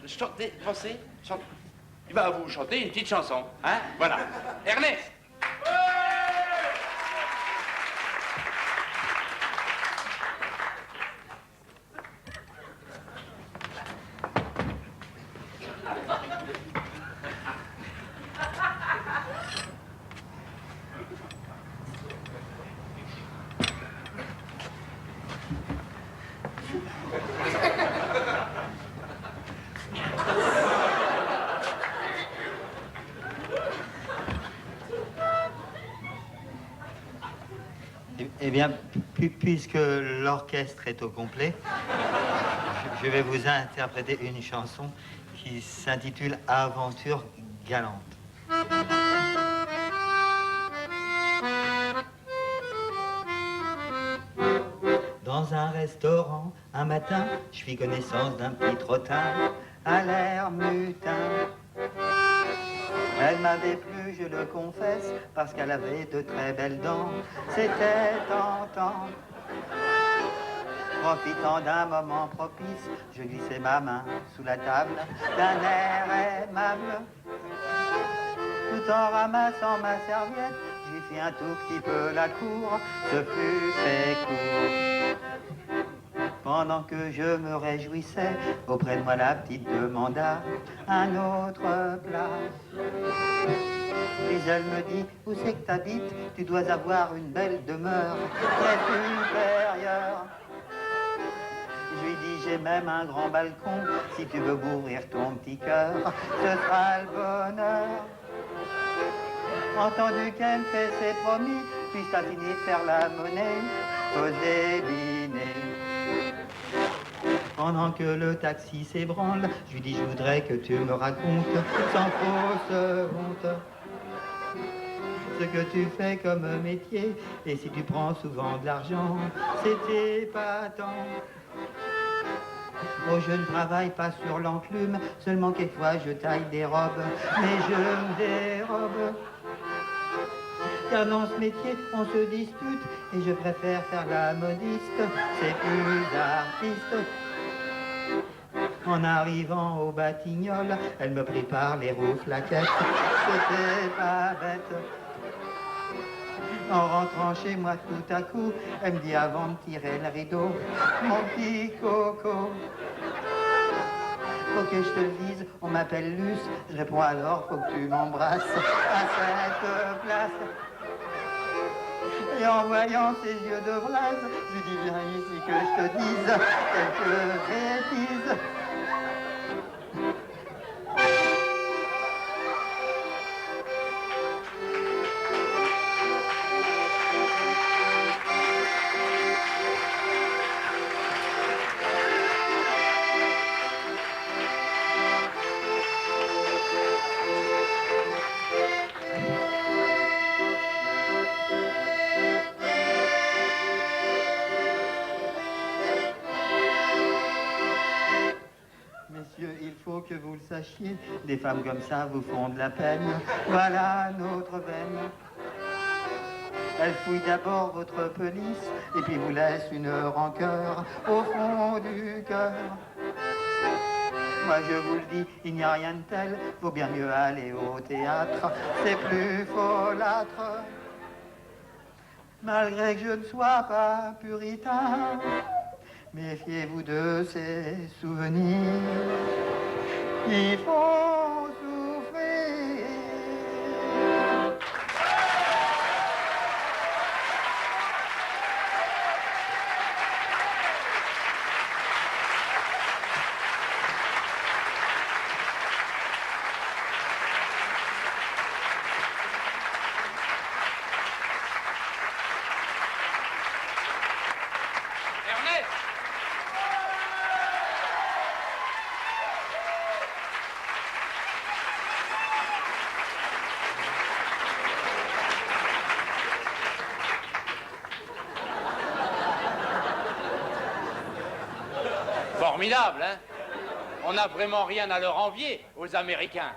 chanter, penser, chanter. Il va vous chanter une petite chanson, hein? Voilà. Ernest! Eh bien, puisque l'orchestre est au complet, je vais vous interpréter une chanson qui s'intitule Aventure galante. Dans un restaurant, un matin, je fis connaissance d'un petit trottin à l'air mutin. Elle m'avait plu, je le confesse, parce qu'elle avait de très belles dents. C'était tentant. Profitant d'un moment propice, je glissai ma main sous la table d'un air aimable. Tout en ramassant ma serviette, j'y fis un tout petit peu la cour. Ce fut très court. Pendant que je me réjouissais, auprès de moi la petite demanda un autre plat. Puis elle me dit, où c'est que t'habites? Tu dois avoir une belle demeure très supérieure. Je lui dis, j'ai même un grand balcon, si tu veux m'ouvrir ton petit cœur, ce sera le bonheur. Entendu qu'elle me fait ses promis, puis t'as fini de faire la monnaie, poser dîner. Pendant que le taxi s'ébranle, je lui dis, je voudrais que tu me racontes, sans fausse honte, ce que tu fais comme métier, et si tu prends souvent de l'argent, c'est épatant. Oh, je ne travaille pas sur l'enclume, seulement quelquefois je taille des robes, mais je me dérobe. Car dans ce métier, on se dispute, et je préfère faire la modiste, c'est plus artiste. En arrivant au Batignolles, elle me prit par les roues flaquettes, c'était pas bête. En rentrant chez moi tout à coup, elle me dit avant de tirer le rideau, mon petit coco, faut que je te le dise, on m'appelle Luce, je réponds alors, faut que tu m'embrasses à cette place. Et en voyant ses yeux de braise, je lui dis, viens ici que je te dise quelques bêtises. Que vous le sachiez, des femmes comme ça vous font de la peine. Voilà notre veine. Elle fouille d'abord votre pelisse et puis vous laisse une rancœur au fond du cœur. Moi je vous le dis, il n'y a rien de tel, vaut bien mieux aller au théâtre, c'est plus folâtre. Malgré que je ne sois pas puritain, méfiez-vous de ces souvenirs. Il faut souffrir. Formidable, hein? On n'a vraiment rien à leur envier, aux Américains.